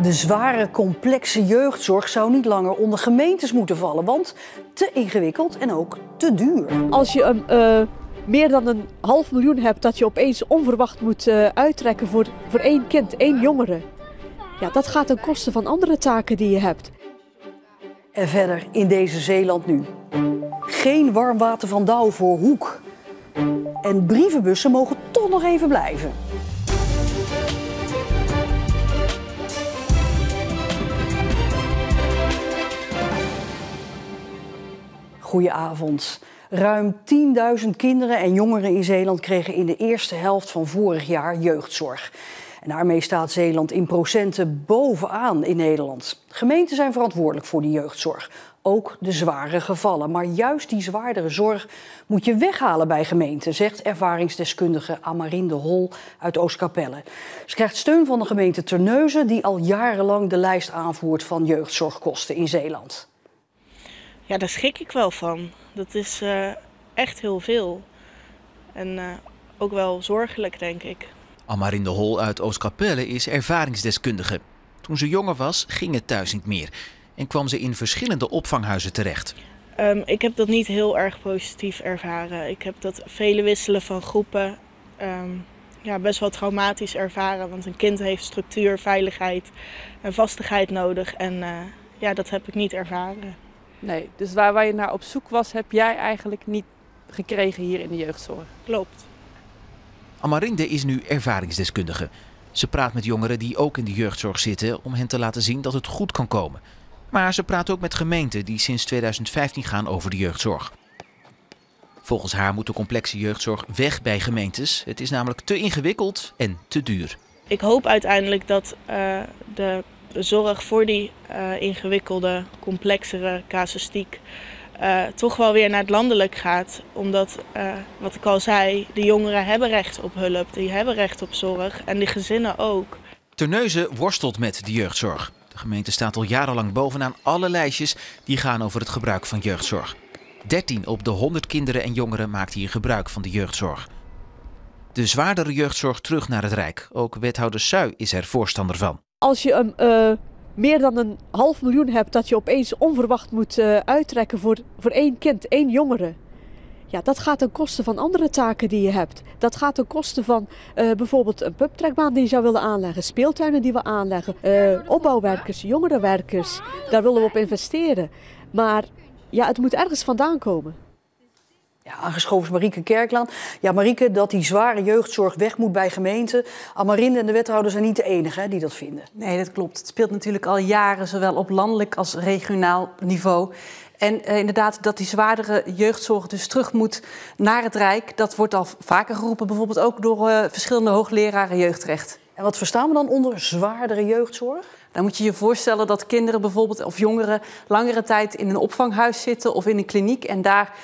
De zware, complexe jeugdzorg zou niet langer onder gemeentes moeten vallen, want te ingewikkeld en ook te duur. Als je meer dan een $500.000 hebt dat je opeens onverwacht moet uittrekken voor één kind, één jongere. Ja, dat gaat ten koste van andere taken die je hebt. En verder in deze Zeeland nu. Geen warm water van Douw voor Hoek. En brievenbussen mogen toch nog even blijven. Goedenavond. Ruim 10.000 kinderen en jongeren in Zeeland kregen in de eerste helft van vorig jaar jeugdzorg. En daarmee staat Zeeland in procenten bovenaan in Nederland. Gemeenten zijn verantwoordelijk voor de jeugdzorg. Ook de zware gevallen. Maar juist die zwaardere zorg moet je weghalen bij gemeenten, zegt ervaringsdeskundige Amarinde Hol uit Oostkapelle. Ze krijgt steun van de gemeente Terneuzen, die al jarenlang de lijst aanvoert van jeugdzorgkosten in Zeeland. Ja, daar schrik ik wel van. Dat is echt heel veel. En ook wel zorgelijk, denk ik. Amarinde Hol uit Oostkapelle is ervaringsdeskundige. Toen ze jonger was, ging het thuis niet meer. En kwam ze in verschillende opvanghuizen terecht. Ik heb dat niet heel erg positief ervaren. Ik heb dat vele wisselen van groepen best wel traumatisch ervaren. Want een kind heeft structuur, veiligheid en vastigheid nodig. En dat heb ik niet ervaren. Nee, dus waar je naar op zoek was, heb jij eigenlijk niet gekregen hier in de jeugdzorg. Klopt. Amarinde is nu ervaringsdeskundige. Ze praat met jongeren die ook in de jeugdzorg zitten om hen te laten zien dat het goed kan komen. Maar ze praat ook met gemeenten die sinds 2015 gaan over de jeugdzorg. Volgens haar moet de complexe jeugdzorg weg bij gemeentes. Het is namelijk te ingewikkeld en te duur. Ik hoop uiteindelijk dat de zorg voor die ingewikkelde, complexere casuïstiek toch wel weer naar het landelijk gaat. Omdat, wat ik al zei, de jongeren hebben recht op hulp, die hebben recht op zorg en de gezinnen ook. Terneuzen worstelt met de jeugdzorg. De gemeente staat al jarenlang bovenaan alle lijstjes die gaan over het gebruik van jeugdzorg. 13 op de 100 kinderen en jongeren maakt hier gebruik van de jeugdzorg. De zwaardere jeugdzorg terug naar het Rijk. Ook wethouder Suij is er voorstander van. Als je meer dan een $500.000 hebt dat je opeens onverwacht moet uittrekken voor één kind, één jongere. Ja, dat gaat ten koste van andere taken die je hebt. Dat gaat ten koste van bijvoorbeeld een pubtrekbaan die je zou willen aanleggen, speeltuinen die we aanleggen, opbouwwerkers, jongerenwerkers. Daar willen we op investeren. Maar ja, het moet ergens vandaan komen. Ja, aangeschoven is Marieke Kerklaan. Ja, Marieke, dat die zware jeugdzorg weg moet bij gemeenten. Amarinde en de wethouder zijn niet de enigen die dat vinden. Nee, dat klopt. Het speelt natuurlijk al jaren, zowel op landelijk als regionaal niveau. En inderdaad, dat die zwaardere jeugdzorg dus terug moet naar het Rijk. Dat wordt al vaker geroepen, bijvoorbeeld ook door verschillende hoogleraren jeugdrecht. En wat verstaan we dan onder zwaardere jeugdzorg? Dan moet je je voorstellen dat kinderen bijvoorbeeld of jongeren langere tijd in een opvanghuis zitten of in een kliniek en daar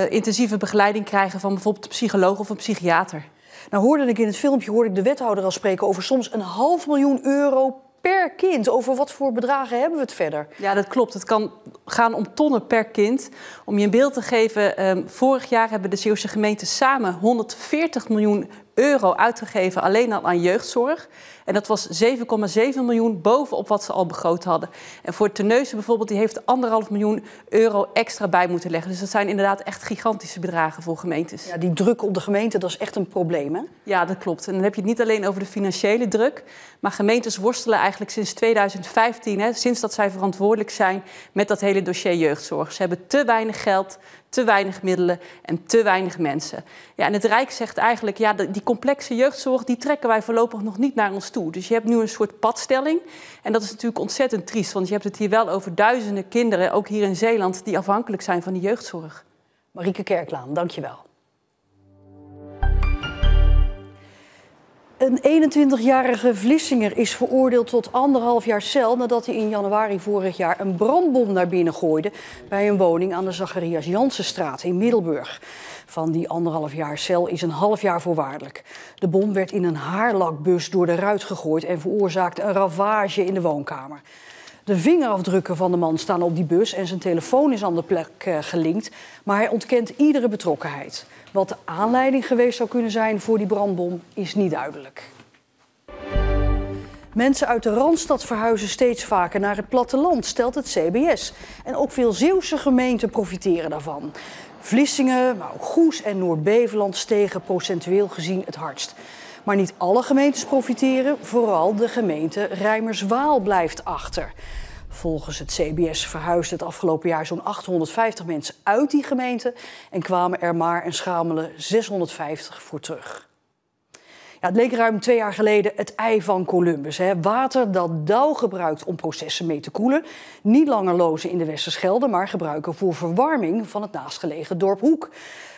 intensieve begeleiding krijgen van bijvoorbeeld een psycholoog of een psychiater. Nou hoorde ik in het filmpje de wethouder al spreken over soms €500.000 per kind. Over wat voor bedragen hebben we het verder? Ja, dat klopt. Het kan gaan om tonnen per kind. Om je een beeld te geven, vorig jaar hebben de Zeeuwse gemeenten samen €140 miljoen uitgegeven alleen al aan jeugdzorg. En dat was 7,7 miljoen bovenop wat ze al begroot hadden. En voor Terneuzen bijvoorbeeld, die heeft €1,5 miljoen extra bij moeten leggen. Dus dat zijn inderdaad echt gigantische bedragen voor gemeentes. Ja, die druk op de gemeente, dat is echt een probleem, hè? Ja, dat klopt. En dan heb je het niet alleen over de financiële druk. Maar gemeentes worstelen eigenlijk sinds 2015, sinds dat zij verantwoordelijk zijn met dat hele dossier jeugdzorg. Ze hebben te weinig geld, te weinig middelen en te weinig mensen. Ja, en het Rijk zegt eigenlijk, ja, die complexe jeugdzorg, die trekken wij voorlopig nog niet naar ons toe. Dus je hebt nu een soort padstelling. En dat is natuurlijk ontzettend triest, want je hebt het hier wel over duizenden kinderen, ook hier in Zeeland, die afhankelijk zijn van die jeugdzorg. Marieke Kerklaan, dankjewel. Een 21-jarige Vlissinger is veroordeeld tot 1,5 jaar cel nadat hij in januari vorig jaar een brandbom naar binnen gooide bij een woning aan de Zacharias Jansenstraat in Middelburg. Van die 1,5 jaar cel is een half jaar voorwaardelijk. De bom werd in een haarlakbus door de ruit gegooid en veroorzaakte een ravage in de woonkamer. De vingerafdrukken van de man staan op die bus en zijn telefoon is aan de plek gelinkt, maar hij ontkent iedere betrokkenheid. Wat de aanleiding geweest zou kunnen zijn voor die brandbom is niet duidelijk. Mensen uit de Randstad verhuizen steeds vaker naar het platteland, stelt het CBS. En ook veel Zeeuwse gemeenten profiteren daarvan. Vlissingen, maar ook Goes en Noord-Beveland stegen procentueel gezien het hardst. Maar niet alle gemeentes profiteren, vooral de gemeente Rijmerswaal blijft achter. Volgens het CBS verhuisde het afgelopen jaar zo'n 850 mensen uit die gemeente en kwamen er maar een schamele 650 voor terug. Ja, het leek ruim 2 jaar geleden het ei van Columbus. Water dat dauw gebruikt om processen mee te koelen. Niet langer lozen in de Westerschelde, maar gebruiken voor verwarming van het naastgelegen dorp Hoek.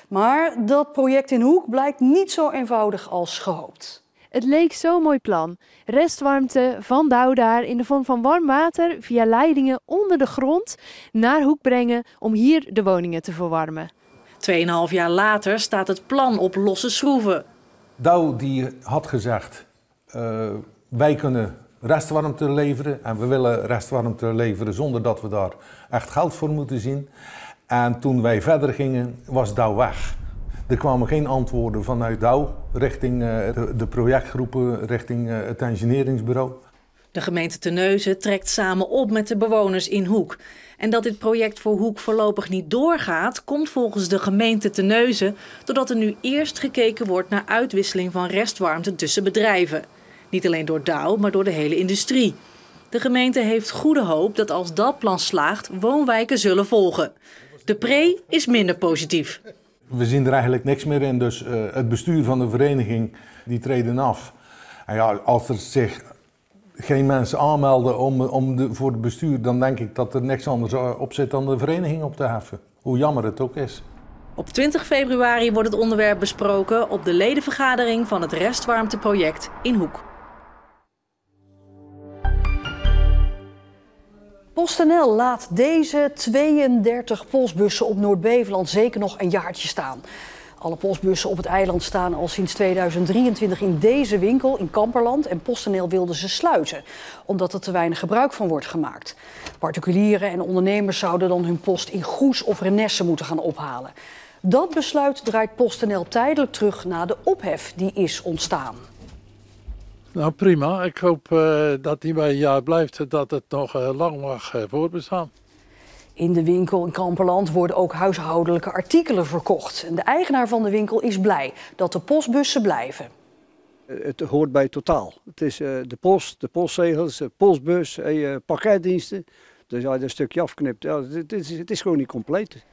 Maar dat project in Hoek blijkt niet zo eenvoudig als gehoopt. Het leek zo'n mooi plan. Restwarmte van dauw daar in de vorm van warm water via leidingen onder de grond naar Hoek brengen om hier de woningen te verwarmen. 2,5 jaar later staat het plan op losse schroeven. Douw die had gezegd, wij kunnen restwarmte leveren en we willen restwarmte leveren zonder dat we daar echt geld voor moeten zien. En toen wij verder gingen, was Douw weg. Er kwamen geen antwoorden vanuit Douw richting de projectgroepen, richting het engineeringsbureau. De gemeente Terneuzen trekt samen op met de bewoners in Hoek. En dat dit project voor Hoek voorlopig niet doorgaat, komt volgens de gemeente Terneuzen doordat er nu eerst gekeken wordt naar uitwisseling van restwarmte tussen bedrijven. Niet alleen door Douw, maar door de hele industrie. De gemeente heeft goede hoop dat als dat plan slaagt, woonwijken zullen volgen. De pre is minder positief. We zien er eigenlijk niks meer in, dus het bestuur van de vereniging die treden af. En ja, als er zich geen mensen aanmelden voor het bestuur, dan denk ik dat er niks anders op zit dan de vereniging op te heffen. Hoe jammer het ook is. Op 20 februari wordt het onderwerp besproken op de ledenvergadering van het restwarmteproject in Hoek. PostNL laat deze 32 postbussen op Noord-Beveland zeker nog een jaartje staan. Alle postbussen op het eiland staan al sinds 2023 in deze winkel in Kamperland en PostNL wilde ze sluiten, omdat er te weinig gebruik van wordt gemaakt. Particulieren en ondernemers zouden dan hun post in Goes of Renesse moeten gaan ophalen. Dat besluit draait PostNL tijdelijk terug na de ophef die is ontstaan. Nou prima, ik hoop dat die bij een jaar blijft, dat het nog lang mag voortbestaan. In de winkel in Kamperland worden ook huishoudelijke artikelen verkocht. En de eigenaar van de winkel is blij dat de postbussen blijven. Het hoort bij Totaal. Het is de post, de postzegels, de postbus, pakketdiensten. Dus als je een stukje afknipt, ja, het is gewoon niet compleet.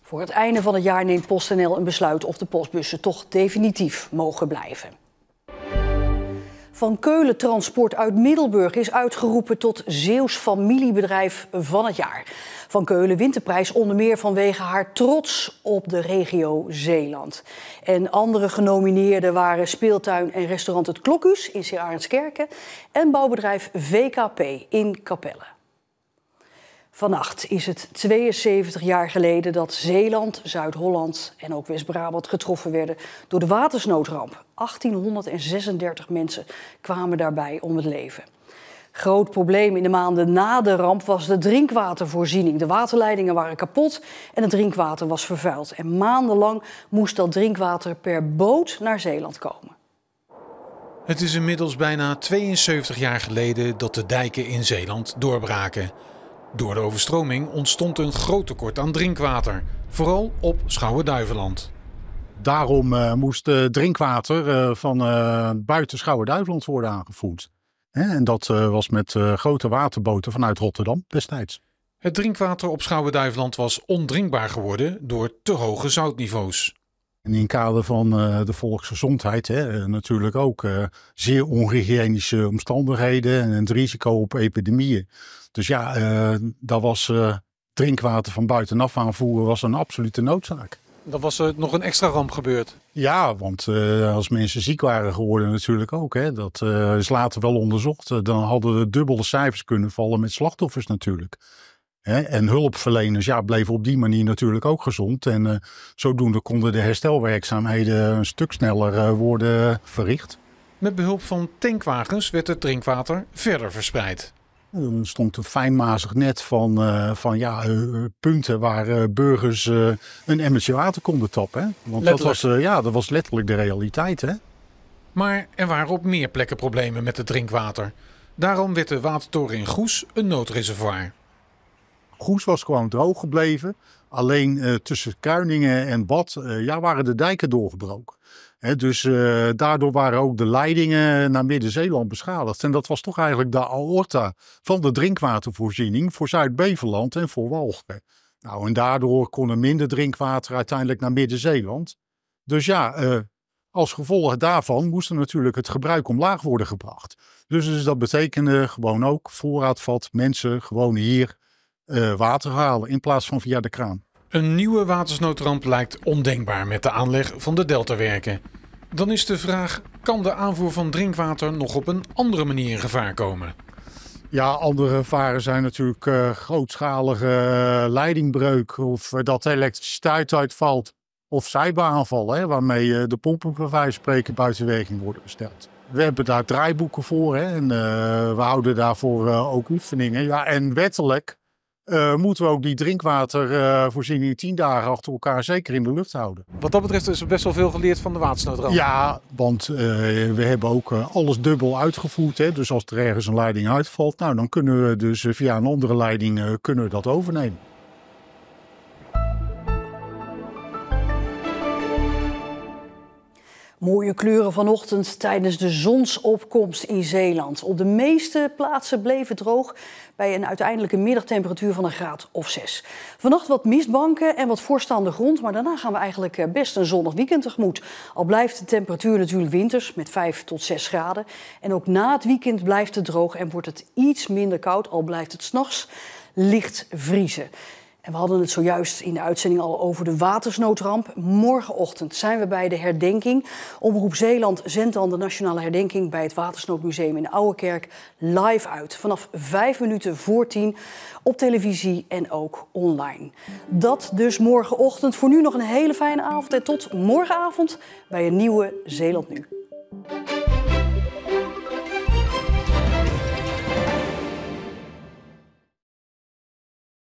Voor het einde van het jaar neemt PostNL een besluit of de postbussen toch definitief mogen blijven. Van Keulen Transport uit Middelburg is uitgeroepen tot Zeeuws familiebedrijf van het jaar. Van Keulen wint de prijs onder meer vanwege haar trots op de regio Zeeland. En andere genomineerden waren speeltuin en restaurant Het Klokhuis in Sint-Arendskerke en bouwbedrijf VKP in Capelle. Vannacht is het 72 jaar geleden dat Zeeland, Zuid-Holland en ook West-Brabant getroffen werden door de watersnoodramp. 1836 mensen kwamen daarbij om het leven. Groot probleem in de maanden na de ramp was de drinkwatervoorziening. De waterleidingen waren kapot en het drinkwater was vervuild. En maandenlang moest dat drinkwater per boot naar Zeeland komen. Het is inmiddels bijna 72 jaar geleden dat de dijken in Zeeland doorbraken. Door de overstroming ontstond een groot tekort aan drinkwater, vooral op Schouwen-Duiveland. Daarom moest drinkwater van buiten Schouwen-Duiveland worden aangevoerd. En dat was met grote waterboten vanuit Rotterdam destijds. Het drinkwater op Schouwen-Duiveland was ondrinkbaar geworden door te hoge zoutniveaus. En in kader van de volksgezondheid natuurlijk ook zeer onhygiënische omstandigheden en het risico op epidemieën. Dus ja, daar was drinkwater van buitenaf aanvoeren was een absolute noodzaak. Dan was er nog een extra ramp gebeurd. Ja, want als mensen ziek waren geworden natuurlijk ook. Hè, dat is later wel onderzocht. Dan hadden er dubbele cijfers kunnen vallen met slachtoffers natuurlijk. En hulpverleners bleven op die manier natuurlijk ook gezond. En zodoende konden de herstelwerkzaamheden een stuk sneller worden verricht. Met behulp van tankwagens werd het drinkwater verder verspreid. Er stond een fijnmazig net van punten waar burgers een emmertje water konden tappen. Hè? Want dat was letterlijk de realiteit. Hè? Maar er waren op meer plekken problemen met het drinkwater. Daarom werd de watertoren in Goes een noodreservoir. Goes was gewoon droog gebleven. Alleen tussen Kuiningen en Bad waren de dijken doorgebroken. Dus daardoor waren ook de leidingen naar Midden-Zeeland beschadigd. En dat was toch eigenlijk de aorta van de drinkwatervoorziening voor Zuid-Beveland en voor Walcheren. Nou, en daardoor kon er minder drinkwater uiteindelijk naar Midden-Zeeland. Dus ja, als gevolg daarvan moest er natuurlijk het gebruik omlaag worden gebracht. Dus dat betekende gewoon ook voorraadvat mensen gewoon hier water halen in plaats van via de kraan. Een nieuwe watersnoodramp lijkt ondenkbaar met de aanleg van de deltawerken. Dan is de vraag, kan de aanvoer van drinkwater nog op een andere manier in gevaar komen? Ja, andere gevaren zijn natuurlijk grootschalige leidingbreuk of dat de elektriciteit uitvalt of cyberaanvallen, waarmee de pompen bij wijze van spreken buiten werking worden gesteld. We hebben daar draaiboeken voor en we houden daarvoor ook oefeningen. Ja, en wettelijk moeten we ook die drinkwatervoorziening 10 dagen achter elkaar zeker in de lucht houden. Wat dat betreft is er best wel veel geleerd van de watersnoodramp. Ja, want we hebben ook alles dubbel uitgevoerd. Hè? Dus als er ergens een leiding uitvalt, nou, dan kunnen we dus via een andere leiding kunnen we dat overnemen. Mooie kleuren vanochtend tijdens de zonsopkomst in Zeeland. Op de meeste plaatsen bleef het droog bij een uiteindelijke middagtemperatuur van 1 graad of 6. Vannacht wat mistbanken en wat vorst aan de grond, maar daarna gaan we eigenlijk best een zonnig weekend tegemoet. Al blijft de temperatuur natuurlijk winters met 5 tot 6 graden. En ook na het weekend blijft het droog en wordt het iets minder koud, al blijft het 's nachts licht vriezen. En we hadden het zojuist in de uitzending al over de watersnoodramp. Morgenochtend zijn we bij de herdenking. Omroep Zeeland zendt dan de nationale herdenking bij het Watersnoodmuseum in Ouwerkerk live uit. Vanaf 5 minuten voor 10 op televisie en ook online. Dat dus morgenochtend. Voor nu nog een hele fijne avond en tot morgenavond bij een nieuwe Zeeland Nu.